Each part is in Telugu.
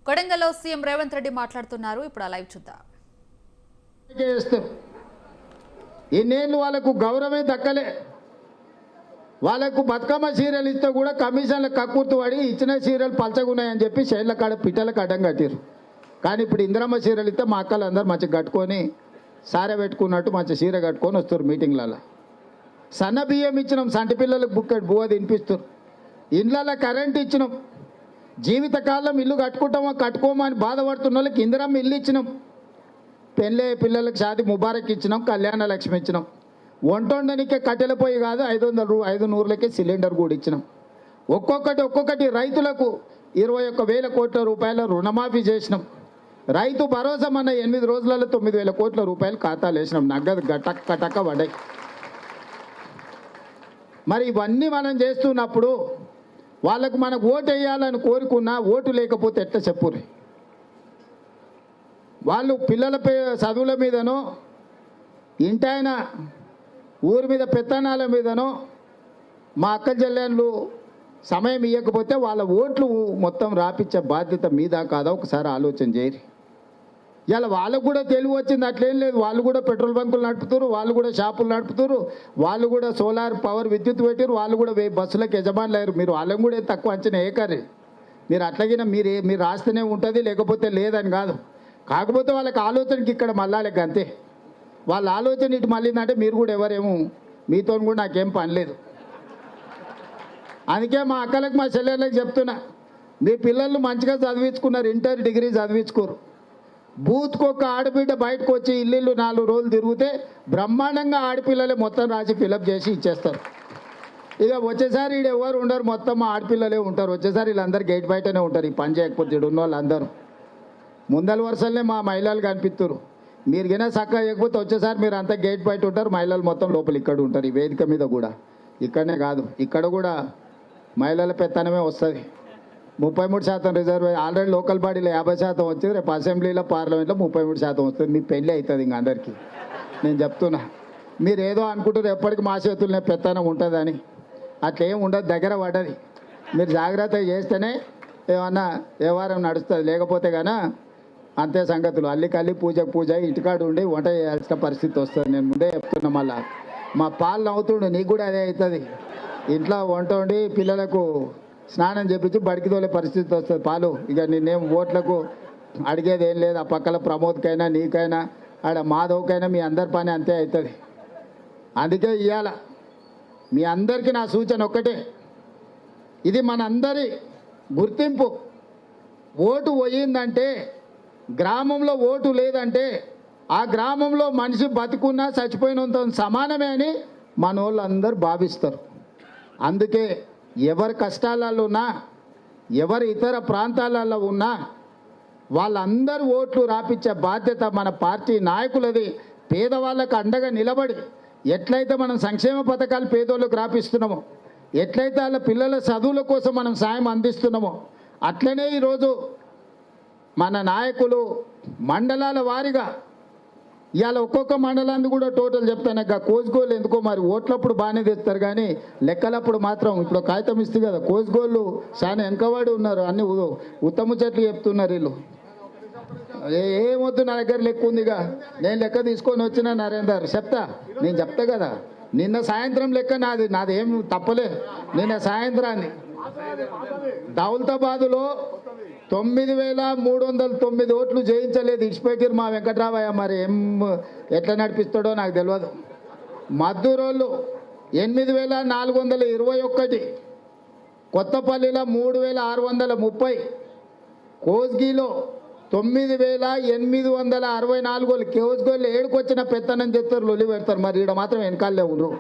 కొడంగల్లో సీఎం రేవంత్ రెడ్డి మాట్లాడుతున్నారు. ఇప్పుడు లైవ్ చూద్దాం. ఇన్నేళ్ళు వాళ్ళకు గౌరవమే దక్కలే. వాళ్ళకు బతుకమ్మ సీరియల్ ఇస్తే కూడా కమిషన్ల కక్కుర్తు పడి ఇచ్చిన సీరియల్ పలచగున్నాయని చెప్పి శైల కాడ పిట్టలకు అడ్డం కట్టారు. కానీ ఇప్పుడు ఇందిరమ్మ సీరియల్ ఇస్తే మా అక్కలు అందరూ మంచిగా కట్టుకొని సారె పెట్టుకున్నట్టు మంచి చీర కట్టుకొని వస్తారు మీటింగ్లలో. సన్న బియ్యం ఇచ్చినాం, సంటి పిల్లలకు బుక్కెట్ బువ్వ తినిపిస్తారు. ఇండ్లలో కరెంట్ ఇచ్చినాం. జీవితకాలం ఇల్లు కట్టుకోమని బాధపడుతున్న వాళ్ళకి ఇందిరమ్మ ఇల్లు ఇచ్చినాం. పెళ్ళే పిల్లలకు షాది ముబారక్ ఇచ్చినాం, కళ్యాణ లక్ష్మి ఇచ్చినాం. వంటొండనికే కట్టెల పొయ్యి కాదు 500 సిలిండర్ కూడా ఇచ్చినాం. ఒక్కొక్కటి రైతులకు 21,000 కోట్ల రూపాయల రుణమాఫీ చేసినాం. రైతు భరోసా మన 8 రోజులలో 9,000 కోట్ల రూపాయలు ఖాతాలు వేసినాం. నగదు గటక్క పడ్డాయి. మరి ఇవన్నీ మనం చేస్తున్నప్పుడు వాళ్ళకు మనకు ఓటు వేయాలని కోరుకున్నా ఓటు లేకపోతే ఎట్లా చెప్పుర్రి? వాళ్ళు పిల్లల చదువుల మీదనో ఇంటాయన ఊరి మీద పెత్తనాల మీదనో మా అక్క చెల్లెళ్ళు సమయం ఇవ్వకపోతే వాళ్ళ ఓట్లు మొత్తం రాపిచ్చే బాధ్యత మీద కాదా ఒకసారి ఆలోచన చేయరు. ఇలా వాళ్ళకు కూడా తెలివి వచ్చింది, అట్లేం లేదు. వాళ్ళు కూడా పెట్రోల్ బంకులు నడుపుతారు, వాళ్ళు కూడా షాపులు నడుపుతారు, వాళ్ళు కూడా సోలార్ పవర్ విద్యుత్ పెట్టారు, వాళ్ళు కూడా బస్సులకు యజమానులు అయ్యారు. మీరు వాళ్ళని కూడా తక్కువ అంచనా ఏకారు. మీరు అట్లాగినా మీరు రాస్తేనే ఉంటుంది, లేకపోతే లేదని కాదు. కాకపోతే వాళ్ళకి ఆలోచనకి ఇక్కడ మళ్ళాలకి అంతే. వాళ్ళ ఆలోచన ఇటు మళ్ళీందంటే మీరు కూడా ఎవరేమో మీతో కూడా నాకేం పని లేదు. అందుకే మా అక్కలకు మా చెల్లెళ్ళకి చెప్తున్నా, మీ పిల్లలు మంచిగా చదివించుకున్నారు, ఇంటర్ డిగ్రీ చదివించుకోరు. బూత్కు ఒక ఆడబిడ్డ బయటకు వచ్చి ఇల్లు 4 రోజులు తిరిగితే బ్రహ్మాండంగా ఆడపిల్లలే మొత్తం రాసి ఫిలప్ చేసి ఇచ్చేస్తారు. ఇక వచ్చేసారి ఈడు ఎవరు ఉండరు, మొత్తం మా ఆడపిల్లలే ఉంటారు. వచ్చేసారి వీళ్ళందరూ గేట్ బయటనే ఉంటారు. ఈ పని చేయకపోతే ఉన్న వాళ్ళందరూ ముందల వరుసలనే మా మహిళలు కనిపిస్తారు. మీరు గినా చక్కగా చేయకపోతే వచ్చేసారి మీరు అంతా గేట్ బయట ఉంటారు, మహిళలు మొత్తం లోపల ఇక్కడ ఉంటారు. ఈ వేదిక మీద కూడా ఇక్కడనే కాదు, ఇక్కడ కూడా మహిళల పెత్తనమే వస్తుంది. 33% రిజర్వ్. ఆల్రెడీ లోకల్ బాడీలో 50% వచ్చింది. రేపు అసెంబ్లీలో పార్లమెంట్లో 33% వస్తుంది. మీ పెళ్ళి అవుతుంది ఇంకా అందరికీ. నేను చెప్తున్నా, మీరు ఏదో అనుకుంటారు ఎప్పటికీ మా చేతులనే పెత్తనం ఉంటుందని. అట్లా ఏం ఉండదు, దగ్గర పడ్డది. మీరు జాగ్రత్త చేస్తేనే ఏమన్నా వ్యవహారం నడుస్తుంది, లేకపోతే కానీ అంతే సంగతులు. అల్లికల్లి పూజ ఇంటికాడు ఉండి వంట చేయాల్సిన పరిస్థితి వస్తుంది. నేను ముందే చెప్తున్నా. మళ్ళా మా పాలు నవ్వుతుండు, నీకు కూడా అదే అవుతుంది. ఇంట్లో వంట వండి పిల్లలకు స్నానం చేపించి బడికి తోలే పరిస్థితి వస్తుంది. పాలు ఇక నేనేం ఓట్లకు అడిగేది ఏం లేదు. ఆ పక్కల ప్రమోద్కైనా నీకైనా ఆడ మాధవ్కైనా మీ అందరి పని అంతే అవుతుంది. అందుకే ఇవాళ మీ అందరికీ నా సూచన ఒక్కటే, ఇది మనందరి గుర్తింపు. ఓటు పోయిందంటే, గ్రామంలో ఓటు లేదంటే ఆ గ్రామంలో మనిషి బతికున్నా చచ్చిపోయినంత సమానమే అని మన వాళ్ళు అందరూ భావిస్తారు. అందుకే ఎవరి కష్టాలలో ఉన్నా, ఎవరి ఇతర ప్రాంతాలలో ఉన్నా వాళ్ళందరూ ఓట్లు రాపించే బాధ్యత మన పార్టీ నాయకులది. పేదవాళ్ళకు అండగా నిలబడి ఎట్లయితే మనం సంక్షేమ పథకాలు పేదోళ్ళకు రాపిస్తున్నామో, ఎట్లయితే వాళ్ళ పిల్లల చదువుల కోసం మనం సాయం అందిస్తున్నామో, అట్లనే ఈరోజు మన నాయకులు మండలాల వారీగా ఇవాళ ఒక్కొక్క మండలాన్ని కూడా టోటల్ చెప్తాను. కోసుగోళ్ళు ఎందుకో మరి ఓట్లప్పుడు బాగానే తెస్తారు, కానీ లెక్కలప్పుడు మాత్రం ఇప్పుడు కాగితం ఇస్తుంది కదా, కోసుగోళ్ళు చాలా వెనకబడి ఉన్నారు. అన్ని ఉత్తమ చెట్లు చెప్తున్నారు వీళ్ళు. ఏమొద్దు, నా దగ్గర లెక్క ఉందిగా, నేను లెక్క తీసుకొని వచ్చిన నరేందర్ చెప్తా. నేను చెప్తా కదా, నిన్న సాయంత్రం లెక్క నాదేం తప్పలే. నిన్న సాయంత్రాన్ని దౌలతాబాదులో 9,309 ఓట్లు జయించలేదు, ఇడిచిపెట్టారు మా వెంకట్రామయ్య. మరి ఎట్లా నడిపిస్తాడో నాకు తెలియదు. మద్దూరోళ్ళు 8,421, కొత్తపల్లిలో 3,630, కోస్గిలో 9,864. కోస్గోళ్ళు ఏడుకొచ్చిన పెత్తనం చేస్తారు, లొల్లి పెడతారు. మరి ఈడ మాత్రం వెనకాలే ఉండరు.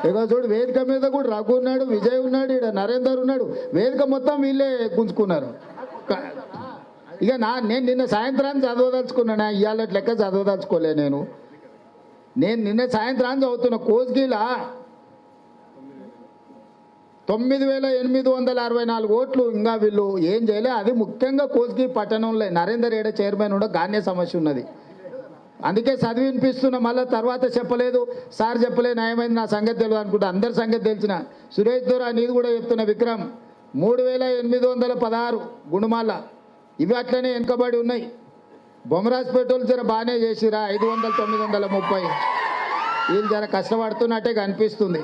ఇక చూడు, వేదిక మీద కూడా రఘు ఉన్నాడు, విజయ్ ఉన్నాడు, ఈడ నరేందర్ ఉన్నాడు. వేదిక మొత్తం వీళ్ళే గుంజుకున్నారు. ఇక నేను నిన్న సాయంత్రాన్ని చదవదలుచుకున్నాను, ఇవాళ లెక్క చదవదలుచుకోలే. నేను నిన్న సాయంత్రాన్ని చదువుతున్నా. కోస్గిలా 9,864 ఓట్లు. ఇంకా వీళ్ళు ఏం చేయలే. అది ముఖ్యంగా కోస్గి పట్టణంలో నరేందర్ ఏడ చైర్మన్ కూడా గానే సమస్య ఉన్నది. అందుకే చదివి వినిపిస్తున్నా. మళ్ళీ తర్వాత చెప్పలేదు, సార్ చెప్పలే, న్యాయమైంది, నా సంగతి తెలియదు అనుకుంటా. అందరి సంగతి తెలిసిన సురేష్ దొరా నీది కూడా చెప్తున్నా. విక్రమ్ 3,816 గుణమాల, ఇవి అట్లనే వెనుకబడి ఉన్నాయి. బొమ్మరాజ్పేటోళ్ళు జర బాగానే చేసిరా 500 930, వీళ్ళు జర కష్టపడుతున్నట్టే కనిపిస్తుంది.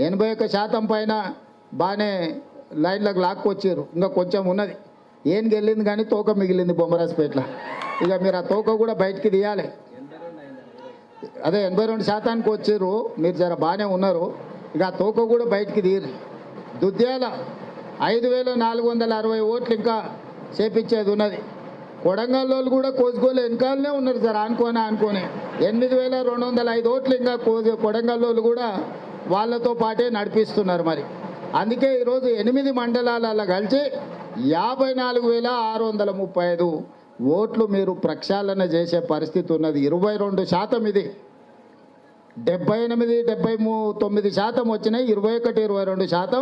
81% పైన బాగానే లైన్లకు లాక్కొచ్చారు. ఇంకా కొంచెం ఉన్నది, ఏం గెలింది కానీ తోక మిగిలింది బొమ్మరాజ్పేటలో. ఇక మీరు ఆ తోక కూడా బయటికి తీయాలి. అదే 82% వచ్చారు, మీరు జర బాగానే ఉన్నారు. ఇక ఆ తోక కూడా బయటికి తీయరు. దుద్యాల 5460 ఓట్లు ఇంకా చేపించేది ఉన్నది. కొడంగల్లో కూడా కోసుకోలే వెనకాలనే ఉన్నారు సార్, అనుకోని 8205 ఓట్లు ఇంకా కొడంగల్లో కూడా వాళ్ళతో పాటే నడిపిస్తున్నారు. మరి అందుకే ఈరోజు 8 మండలాలలో కలిసి 54,635 ఓట్లు మీరు ప్రక్షాళన చేసే పరిస్థితి ఉన్నది. 22% ఇది. 78 79% వచ్చినాయి, 21 22%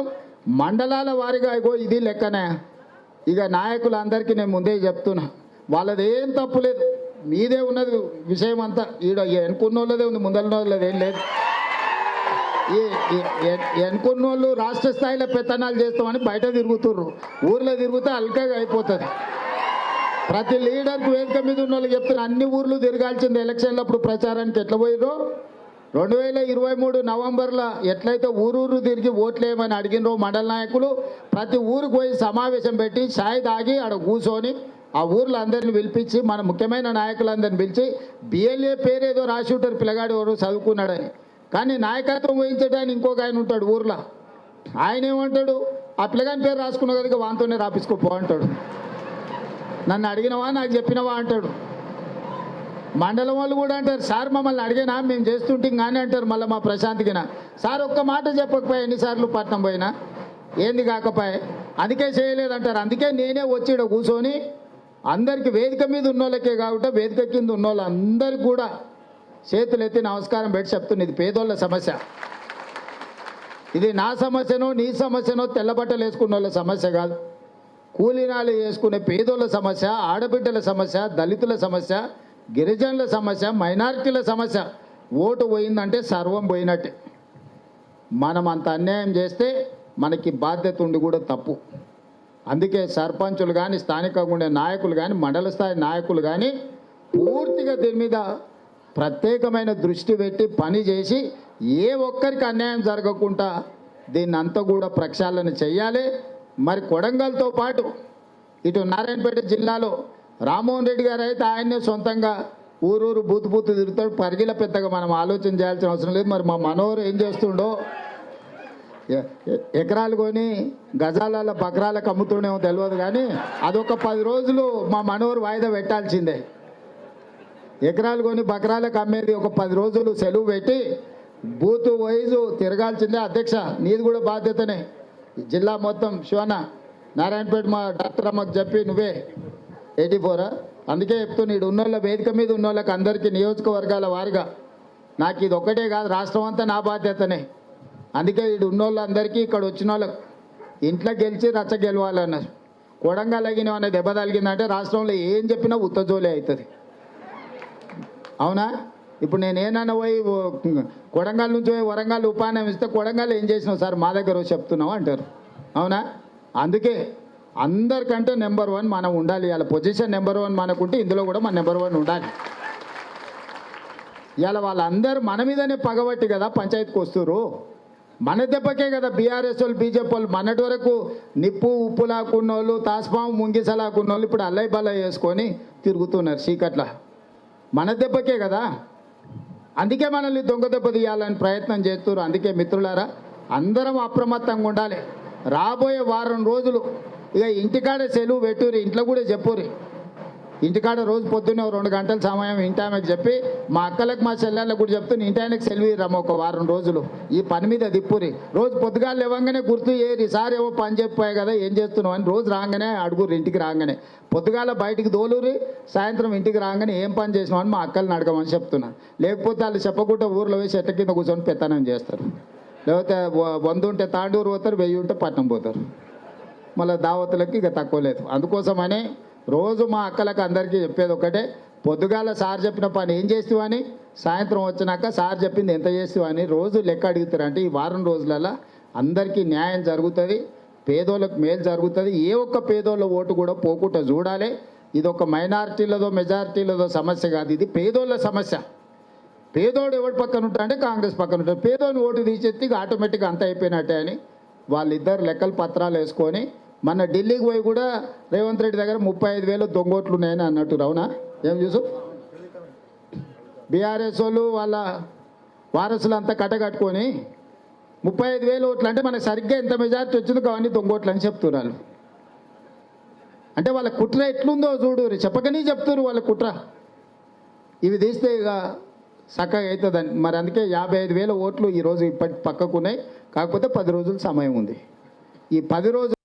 మండలాల వారిగా. ఇగో ఇది లెక్కనే. ఇక నాయకులందరికీ నేను ముందే చెప్తున్నా, వాళ్ళది ఏం తప్పు లేదు, మీదే ఉన్నది విషయం అంతా. ఈడ ఎన్నుకున్న వాళ్ళదే ఉంది, ముందల వాళ్ళది ఏం లేదు. ఈ ఎన్నుకున్న వాళ్ళు రాష్ట్ర స్థాయిలో పెత్తనాలు చేస్తామని బయట తిరుగుతుర్రు, ఊర్లో తిరిగితే అల్కగా అయిపోతుంది. ప్రతి లీడర్కి వేదిక మీద ఉన్న వాళ్ళు చెప్తున్నారు, అన్ని ఊర్లు తిరగాల్సింది ఎలక్షన్లప్పుడు ప్రచారానికి ఎట్లా పోయిరో. 2023 నవంబర్లో ఎట్లయితే ఊరూరు తిరిగి ఓట్లేయమని అడిగినరో మండల నాయకులు, ప్రతి ఊరికి పోయి సమావేశం పెట్టి ఛాయ్ తాగి ఆడ కూర్చొని ఆ ఊర్లో అందరిని పిలిపించి, మన ముఖ్యమైన నాయకులందరిని పిలిచి, బిఎల్ఏ పేరేదో రాసి ఉంటారు పిల్లగాడు ఎవరు చదువుకున్నాడని, కానీ నాయకత్వం వహించడానికి ఇంకొక ఆయన ఉంటాడు ఊర్లో. ఆయన ఏమంటాడు, ఆ పిల్లగాని పేరు రాసుకున్నావు కదా వాంతోనే రాపించుకోపో అంటాడు. నన్ను అడిగినవా నాకు చెప్పినవా అంటాడు. మండలం వాళ్ళు కూడా అంటారు, సార్ మమ్మల్ని అడిగినా మేము చేస్తుంటే కానీ అంటారు. మళ్ళీ మా ప్రశాంత్కినా, సార్ ఒక్క మాట చెప్పకపోయా ఎన్నిసార్లు పట్నం పోయినా ఏంది కాకపోయా, అందుకే చేయలేదంటారు. అందుకే నేనే వచ్చి ఇక్కడ కూర్చొని అందరికీ వేదిక మీద ఉన్నోళ్ళకే కాకుండా వేదిక కింద ఉన్నోళ్ళు అందరికి కూడా చేతులు ఎత్తి నమస్కారం పెట్టి చెప్తున్నా, ఇది పేదోళ్ళ సమస్య. ఇది నా సమస్యనో నీ సమస్యనో తెల్లబట్టలు వేసుకున్న వాళ్ళ సమస్య కాదు. కూలీనాలు వేసుకునే పేదోళ్ళ సమస్య, ఆడబిడ్డల సమస్య, దళితుల సమస్య, గిరిజనుల సమస్య, మైనారిటీల సమస్య. ఓటు పోయిందంటే సర్వం పోయినట్టే. మనం అంత అన్యాయం చేస్తే మనకి బాధ్యత ఉండి కూడా తప్పు. అందుకే సర్పంచులు కానీ, స్థానికంగా ఉండే నాయకులు కానీ, మండల స్థాయి నాయకులు కానీ పూర్తిగా దీని మీద ప్రత్యేకమైన దృష్టి పెట్టి పని చేసి ఏ ఒక్కరికి అన్యాయం జరగకుండా దీన్ని అంతా కూడా ప్రక్షాళన చెయ్యాలి. మరి కొడంగల్తో పాటు ఇటు నారాయణపేట జిల్లాలో రామ్మోహన్ రెడ్డి గారు అయితే ఆయన్నే సొంతంగా ఊరూరు బూతు తిరుగుతాడు. పరిగిల పెద్దగా మనం ఆలోచన చేయాల్సిన అవసరం లేదు. మరి మా మనోహర్ ఏం చేస్తుండో, ఎకరాలు కొని గజాల బకరాలకు అమ్ముతుండేమో తెలియదు, కానీ అదొక 10 రోజులు మా మనోహర్ వాయిదా పెట్టాల్సిందే. ఎకరాలు కొని బకరాలకు అమ్మేది ఒక 10 రోజులు సెలవు పెట్టి బూత్ వైజు తిరగాల్సిందే. అధ్యక్ష నీది కూడా బాధ్యతనే. జిల్లా మొత్తం శివన్న నారాయణపేట మా డాక్టర్ అమ్మకు చెప్పి నువ్వే 84 అందుకే చెప్తున్నా, ఇటు ఉన్నోళ్ళ వేదిక మీద ఉన్నోళ్ళకి అందరికీ నియోజకవర్గాల వారిగా నాకు ఇది ఒక్కటే కాదు, రాష్ట్రం అంతా నా బాధ్యతనే. అందుకే ఇటు ఉన్నోళ్ళందరికీ ఇక్కడ వచ్చిన వాళ్ళకి ఇంట్లో గెలిచి రచ్చ గెలవాలన్నారు. కొడంగల్ అగిన అనే దెబ్బ తగిలిందంటే రాష్ట్రంలో ఏం చెప్పినా ఉత్తజోలే అవుతుంది. అవునా? ఇప్పుడు నేనేనన్నా పోయి కొడంగల్ నుంచి పోయి వరంగల్ ఉపాన్యం ఇస్తే కొడంగల్ ఏం చేసినావు సార్ మా దగ్గర చెప్తున్నావు అంటారు. అవునా? అందుకే అందరికంటే నెంబర్ 1 మనం ఉండాలి. ఇలా పొజిషన్ నెంబర్ 1 మనకుంటే ఇందులో కూడా మన నెంబర్ 1 ఉండాలి. ఇలా వాళ్ళందరూ మన మీదనే పగబట్టి కదా పంచాయతీకి వస్తున్నారు. మన దెబ్బకే కదా బీఆర్ఎస్ వాళ్ళు బీజేపీ వాళ్ళు మొన్నటి వరకు నిప్పు ఉప్పు లాక్కున్న వాళ్ళు, తాస్పాము ముంగిసలాకున్న వాళ్ళు ఇప్పుడు అల్లై బల్లై వేసుకొని తిరుగుతున్నారు చీకట్ల. మన దెబ్బకే కదా. అందుకే మనల్ని దొంగ దెబ్బ తీయాలని ప్రయత్నం చేస్తున్నారు. అందుకే మిత్రులారా అందరం అప్రమత్తంగా ఉండాలి. రాబోయే వారం రోజులు ఇక ఇంటికాడ సెలవు పెట్టుర్రి, ఇంట్లో కూడా చెప్పుర్రి. ఇంటికాడ రోజు పొద్దున్నే 2 గంటల సమయం ఇంటి ఆమెకు చెప్పి, మా అక్కలకు మా చెల్లెళ్ళకు కూడా చెప్తున్నా ఇంటి ఆయనకు సెలవు ఇరమ్మ ఒక వారం రోజులు ఈ పని మీద దిప్పురి. రోజు పొద్దుగాలు లేవంగానే గుర్తు చేయరు, సార్ ఏవో పని చెప్పాయి కదా ఏం చేస్తున్నావు అని రోజు రాగానే అడుగురు. ఇంటికి రాగానే పొద్దుగాల బయటికి దోలురి, సాయంత్రం ఇంటికి రాగానే ఏం పని చేసినావు అని మా అక్కల్ని అడగమని చెప్తున్నాను. లేకపోతే వాళ్ళు చెప్పకుండా ఊర్లో వేసి చెట్ల కింద కూర్చొని పెత్తనం చేస్తారు. లేకపోతే 100 ఉంటే తాండూరు పోతారు, 1000 ఉంటే పట్నం పోతారు. మళ్ళీ దావతులకి ఇక తక్కువ లేదు. అందుకోసమని రోజు మా అక్కలకు అందరికీ చెప్పేది ఒకటే, పొద్దుగాల సార్ చెప్పిన పని ఏం చేస్తావని, సాయంత్రం వచ్చినాక సార్ చెప్పింది ఎంత చేస్తావని రోజు లెక్క అడుగుతారు. అంటే ఈ వారం రోజులలో అందరికీ న్యాయం జరుగుతుంది, పేదోళ్ళకు మేలు జరుగుతుంది. ఏ ఒక్క పేదోళ్ళ ఓటు కూడా పోకుండా చూడాలి. ఇది ఒక మైనారిటీలదో మెజారిటీలదో సమస్య కాదు, ఇది పేదోళ్ళ సమస్య. పేదోడు ఎవరి పక్కన ఉంటాడంటే కాంగ్రెస్ పక్కన ఉంటాడు. పేదోని ఓటు తీసేస్తే ఇక ఆటోమేటిక్గా అంత అయిపోయినట్టే అని వాళ్ళిద్దరు లెక్కలు పత్రాలు వేసుకొని మన ఢిల్లీకి పోయి కూడా రేవంత్ రెడ్డి దగ్గర 35,000 దొంగోట్లు ఉన్నాయని అన్నట్టు. అవునా? ఏం చూసు బీఆర్ఎస్ వాళ్ళు వాళ్ళ వారసులు అంతా కట్టగట్టుకొని 35,000 ఓట్లు అంటే మనకు సరిగ్గా ఎంత మెజారిటీ వచ్చిందో అవన్నీ దొంగోట్లు అని చెప్తున్నారు. అంటే వాళ్ళ కుట్ర ఎట్లుందో చూడు, చెప్పకనే చెప్తున్నారు వాళ్ళ కుట్ర. ఇవి తీస్తే ఇక చక్కగా అవుతుందని. మరి అందుకే 55,000 ఓట్లు ఈరోజు ఇప్పటి పక్కకున్నాయి. కాకపోతే 10 రోజులు సమయం ఉంది. ఈ 10 రోజులు